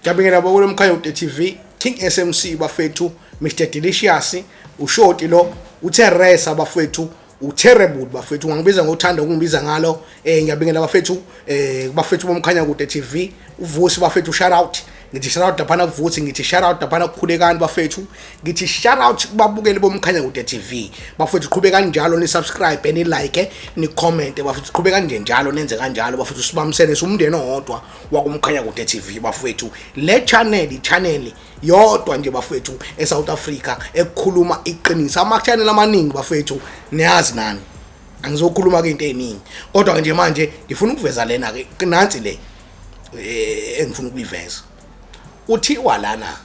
Jabingela bakule Mkhanyo TV, King SMC bafethu, Mr Delicious, uShoti lo, uTeresa bafethu, uTerrible bafethu, ngibiza ngothanda ukungibiza ngalo. Ngiyabingela bafethu bafethu bomkhanya TV, uVusi bafethu, shout out. Ngithi shout out laphana kuVusi, ngithi shout out laphana kukhulekani bafethu, ngithi shout out kubabukeli bomkhanya TV bafethu. Qhubekani njalo ni subscribe ni like ni comment bafethu, qhubekani nje njalo nenze kanjalo bafethu, sibamsene umndeni owodwa wakumkhanya TV bafethu. Le channel yodwa nje bafethu eSouth Africa ekukhuluma iqiniso. Ama channel amaningi bafethu niyazi nani, angizokhuluma ke into eziningi, kodwa nje manje ngifuna ukuveza lena ke nansi le engifuna ukuyiveza. Uthiwa lana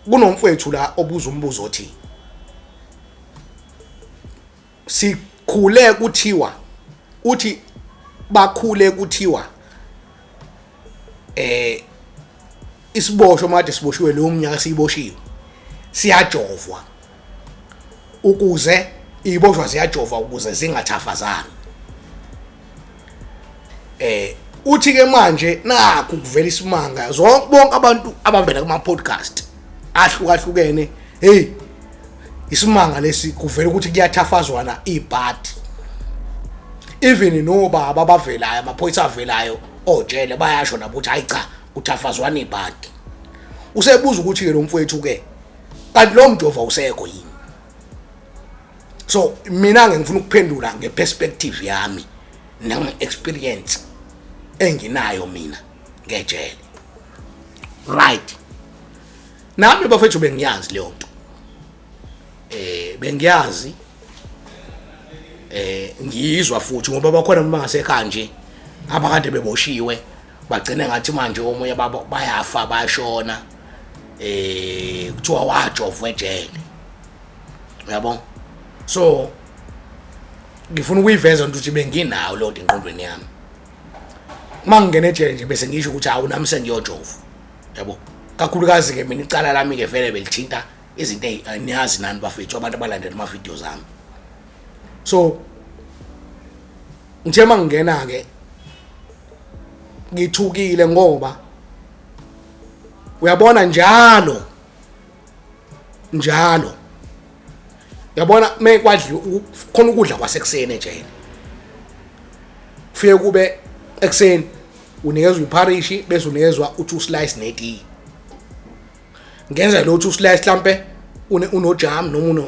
kunomfowethu la obuza umbuzo othi sikhule kuthiwa, uthi bakhule kuthiwa isibosho manje siboshiwe lo mnyaka siyiboshiwe siyajovwa ukuze iboshwa ziyajovwa ukuze zingathafazani. Uthi ke manje nakho kuvela isimanga zonke bonke abantu abavela kuma podcast ahlukahlukene, hey isimanga lesi kuvela ukuthi kuyathafazwana ibhadi. Even no baba abavelayo, amaphoyisa avelayo ojele bayasho nabo ukuthi hayi cha kuthafazwana ibhadi. Usebuza ukuthi ke lo mfowethu ke kanti lo mjova usekho yini? So mina ngifuna ukuphendula ngeperspective yami nange-experience enginayo mina ngejele. Right, nami bafethu bengiyazi leyo nto, bengiyazi, ngiyizwa futhi ngoba bakhona bangasekhaya nje abakade beboshiwe bagcina ngathi manje omunye bayafa bayashona, kuthiwa wajovwa ejele, uyabona. So ngifuna ukuyiveza ukuthi benginayo lo nto engqondweni yami. Mangene ejele nje bese ngisho ukuthi awu nami sengiyojova, yabo. Kakhulukazi ke mina icala lami ke vele belithinta izinto eniyazi nani bafethu abantu abalandela ama videos ami. So ngithe mangena ke ngithukile ngoba uyabona njalo yabona mekwadli khona ukudla kwasekuseni ejele, ufike kube ekseni unikezwa iparish bese unikezwa u2 slice neti. Ngenza lo 2 slice mhlambe unojam noma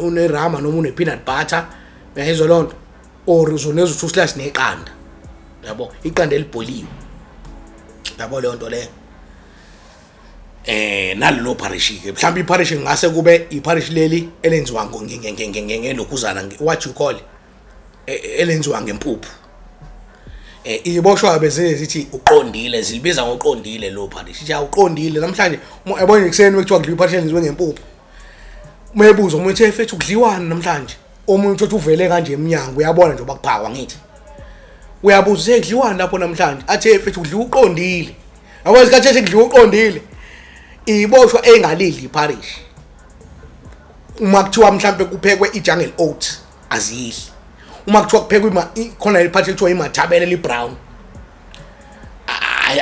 unerama noma une peanut butter, uyayizwa lonto, or uzoneza u2 slice neqanda, yabo, iqanda elibholiwe, yabo leyo nto le. Nalelo parish ke mhlambe iparish ngase kube iparish leli elenziwa ngelokhuzana, what you call elenziwa ngempuphu. Iboshwa bese zithi uqondile, zilibiza ngoqondile lo parish. Siya uqondile namhlanje yabona ekseni bekuthiwa kudliwa iparish elenziwe ngempuphu. Umebuza umuntu efethu kudliwana namhlanje, omunye uthi uvele kanje eminyango, uyabona nje bakuphakwa ngithi. Uyabuza ekudliwana lapho namhlanje, athi efethu kudliwa uqondile. Yabo isikhathi esikudliwa uqondile iboshwa engalidli iparish. Uma kuthiwa mhlambe kuphekwe ijungle oats azidli, uma kuthiwa kuphekwe khona iparish ekuthiwa imathabele librown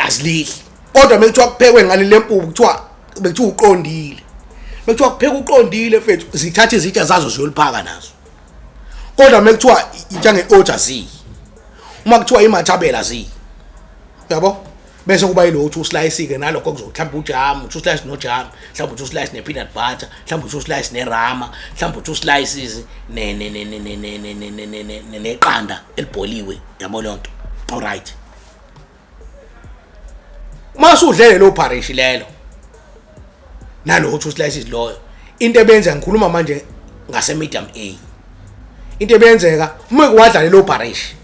azidli, kodwa mekuthiwa kuphekwe ngalile mpuphu kuthiwa bekuthiwa uqondile. Bekuthiwa kupheka uqondile mfethu zithatha izitsha zazo ziyoliphaka nazo, kodwa mekuthiwa ijungle oats azidli, uma kuthiwa imathabele azidli, yabo. Bese kuba yilo 2 slice ke nalokho kuzohlamba ujam, 2 slice nojam, mhlawumbe 2 slice ne peanut butter, mhlawumbe 2 slice nerama, mhlawumbe 2 slices neqanda elibholiwe, yabo lonto. All right, masudlele lo parish lelo nalo 2 slices loyo, into ebenza ngikhuluma manje ngase medium A, into ebenzeka uma kuwadlala lo parish,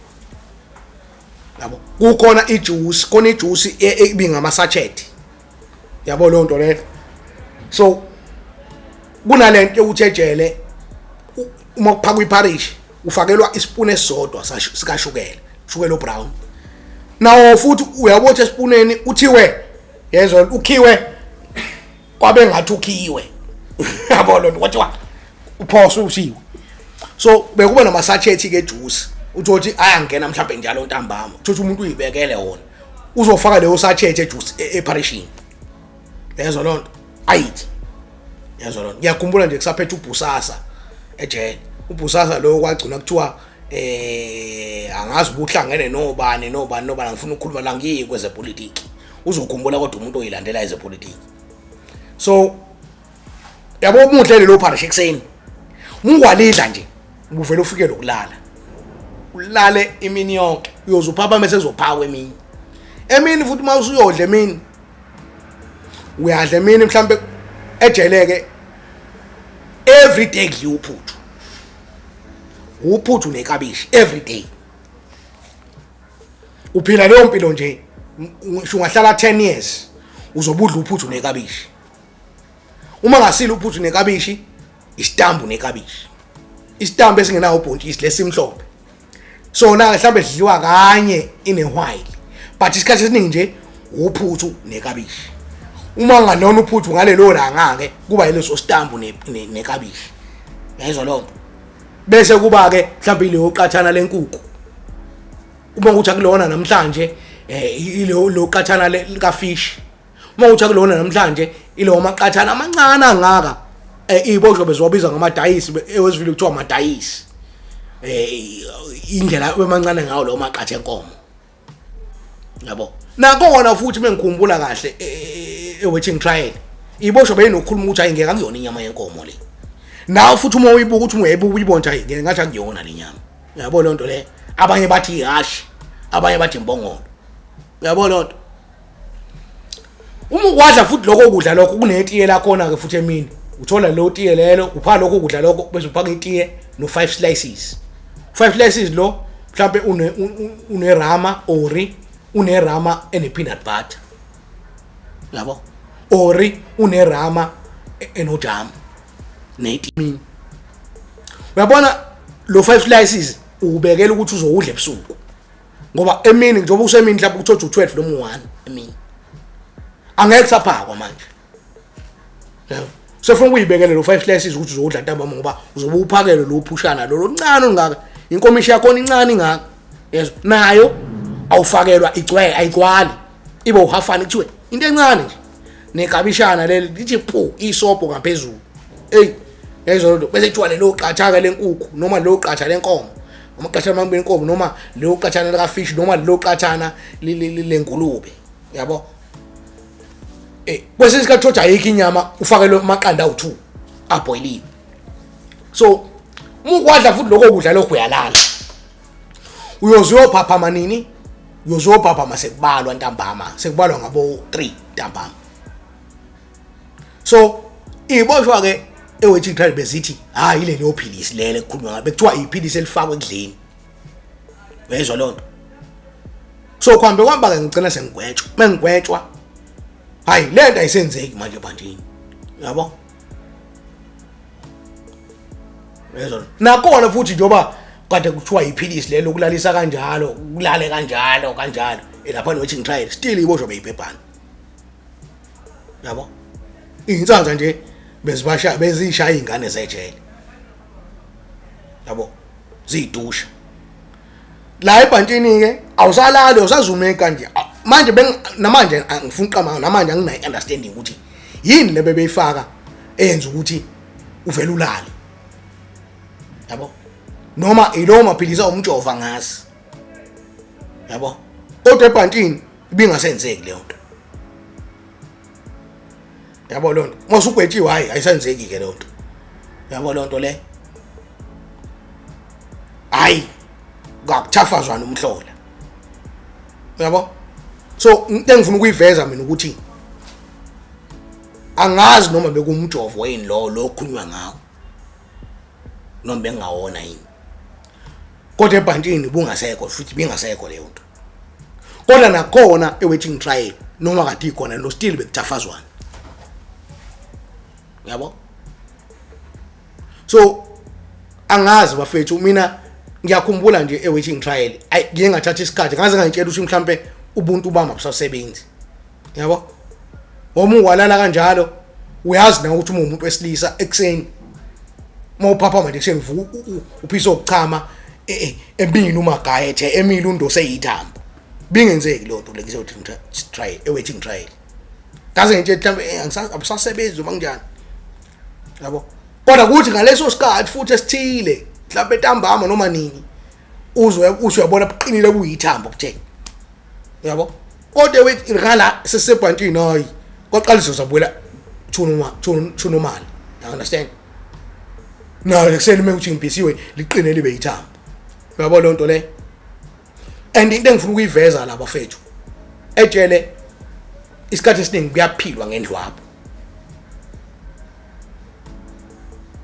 yabo, kukhona ijuice, khona ijuice ebinga ama sachet, yabo lonto le. So kunalento yokuthi ejele uma kuphakwa iparish ufakelwa ispoon esodwa sika shukela brown. Nawo futhi uyabotha espooneni uthiwe yezwa ukhiwe kwabe ngathi ukhiwe, yabo lonto kwathiwa uphosa ushiwe. So bekuba nama sachet ke juice uthi ayangena mhlawumbe njalo ntambama uthi umuntu uyibekele wona uzofaka leyo sachet ejuice eparishini yezwa lonto ayithi yezwa lonto ngiyakhumbula nje kusaphethe uBusasa ejele uBusasa lo kwagcina kuthiwa angazi ubuhlangene nobani ngifuna ukukhuluma la ngiyi kwezepolitiki uzokhumbula kodwa umuntu oyilandela ezepolitiki so yabo umuhle lelo parish ekseni ungwalidla nje ubuvela ufike lokulala ulale imini yonke uyozuphapha mase ezophakwa emini futhi mawusuyodla emini uyadla emini mhlambe ejeleke every day kudliwa uphuthu nekabishi every day uphila leyo mpilo nje ungahlala 10 years uzobudla uphuthu nekabishi uma ngasile uphuthu nekabishi isitambu nekabishi isitambu esingenawo ubhontshisi lesimhlophe so na mhlambe sidliwa kanye ine while but isikhathi esiningi nje uphuthu nekabishi uma nganona uphuthu ngalelo langa ke kuba yileso sitambu nekabishi yayizwa lonto bese kuba ke mhlawumbe ile uqathana lenkukhu uma ukuthi akulona namhlanje ile lo qathana lika fish uma ukuthi akulona namhlanje ile omaqathana amancane angaka ibosho bezobiza ngamadayisi ewesivile kuthiwa amadayisi indlela emancane ngawo lo maqathe enkomo yabo nakona futhi mengikhumbula kahle ewaiting trial ibosho beyinokukhuluma ukuthi ayingeke akuyona inyama yenkomo le nawe futhi uma uyibuka ukuthi ungeyibuka uyibona hayi ngeke ngathi akuyona le nyama yabo lonto le abanye bathi ihashi abanye bathi imbongolo yabo lonto uma ukwadla futhi lokho kudla lokho kunetiye la khona ke futhi emini uthola lo tiye lelo upha lokho kudla lokho bese uphaka itiye no 5 slices lo mhlawumbe une rama ori une rama ene peanut butter yabo ori une rama eno jam netimini uyabona lo 5 slices ubekela ukuthi uzowudla ebusuku ngoba emini njengoba usemini mhlawumbe uthola 12 lo mu1 emini angeke saphakwa manje yabo sefuna ukuyibekela lo 5 slices ukuthi uzodla ntambama ngoba uzobe uphakele lo uphushana lo ncane ongaka inkomishi yakho incane ingaka yezo nayo awufakelwa igcwele ayikwali ibe uhafana kuthiwe into encane nje nekabishana leli lithi phu isopo ngaphezulu yezo lo bese kuthiwa lo qathaka lenkukhu noma lo qatha lenkomo amaqathana amabili enkomo noma lo qathana lika fish noma lo qathana lengulube yabo kwese isikhathi thoja ayikho inyama ufakele amaqanda awu2 aboilile so ukwadla futhi lokho kudla lokho uyalala uyozophapha manini uyozophapha masekubalwa ntambama sekubalwa ngabo 3 ntambama so iboshwa ke ewaiting trial bezithi hayi ile leyophilisi lele kukhulunywa ngabe kuthiwa iphilisi elifakwe ekudleni wezwa lonto so kuhambe kwamba ke ngicela sengigwetshwa mengigwetshwa hayi lento ayisenzeki manje bandini yabo yezona nakona futhi njoba kade kuthiwa iphilisi lelo ukulalisa kanjalo ukulale kanjalo lapha waiting trial still ibosho beyibhebhana yabo insanza nje bezishaya ingane zejele yabo zidusha la ebhantini ke awusalali usazumeka nje manje namanje angifuna uqama namanje anginayi understanding ukuthi yini lebe beyifaka enza ukuthi uvela ulale yabo noma ilo maphilisa umjova ngasi yabo kodwa ebhantini ibingasenzeki leyo nto yabo lonto mosugwetshiwe hayi ayisenzeki ke lonto yabo lonto le hayi ngakuthafazwana umhlola yabo so into engifuna ukuyiveza mina ukuthi angazi noma bekumjovo yini lo okhulunywa ngawo noma bengawona yini kodwa ebhantini bungasekho futhi bingasekho leyo nto kodwa nakhona ewaiting trial noma kade ikhona no still bekuthafazwana yabo so angazi bafethu mina ngiyakhumbula nje ewaiting trial ngiye ngathatha isikhathi ngaze ngantshela ukuthi mhlambe ubuntu bami abusasebenzi yabo uma ungwalala kanjalo uyazi na ukuthi umuntu wesilisa ekseni mawuphapha manje ekseni uphisa ukuchama emile umagaya ethe emile undose yithambo bingenzeki lo nto lekizothi try waiting trial kaze nje mhlambe angisasebenzi uma kunjani yabo kodwa kuthi ngaleso sikhathi futhi esithile mhlambe entambama noma nini uyabona buqinile kuyithambo kuthe yabo kodwa wethu irhala sesebhantini hayi kwaqala sizozabuela normal you understand no lekuseni mekuthi ngibhisiwe liqine libe yithambo yabo lo nto le and into engifuna ukuyiveza laba bafethu etshele isikhathi esiningi kuyaphilwa ngendlwabu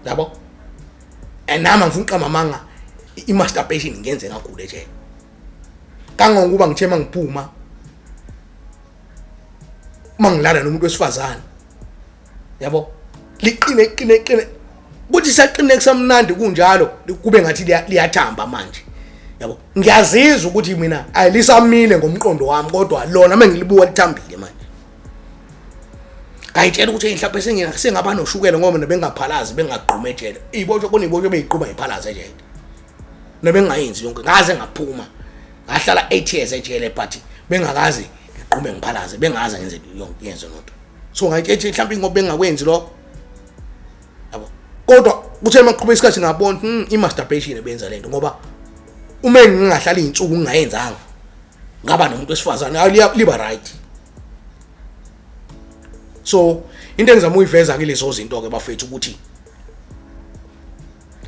yabo enama ngifuna uqamamanga i-masturbation ngenze ngagule nje kangokuba ngithe mangiphuma mangilala nomuntu wesifazane yabo liqine kuthi saqine kusamnandi kunjalo kube ngathi liyathamba manje yabo ngiyazizwa ukuthi mina ayilisamile ngomqondo wami kodwa lona mengilibuka lithambile manje ayitshela ukuthi mhlawumbe sengaba noshukela ngoba nebengaphalazi bengaqhumetshela ibotho kunibotho beyiqhuba iphalaze nje nebengayenzi yonke ngaze ngaphuma ngahlala 8 years ejele but bengakazi ngiqhume ngiphalaze bengazi ngenze yonke yenzo nonto so ngayitshela mhlawumbe ngoba bengakwenzi lo yabo kodwa kuthe maqhubeka isikhathi ngabona i-masturbation ebenza lento ngoba uma ngingahlala izinsuku ngingayenzanga ngaba nomuntu wesifazane liba right so into engizama uyiveza ke lezo zinto ke bafethu ukuthi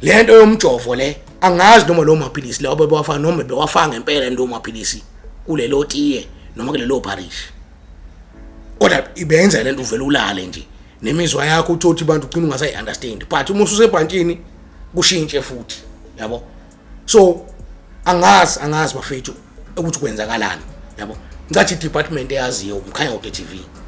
lento yomjovo le angazi noma lo maphilisi lawo bewafaka noma bewafaka ngempela ndo maphilisi kulelo tiye noma kulelo parish kodwa ibenza lento uvela ulale nje nemizwa yakho uthothi abantu ugcina ungasayi understand but uma ususebhantini kushintshe futhi yabo so angazi bafethu ukuthi kwenzakalani yabo ngathi department eyaziyo umkhanya ngo TV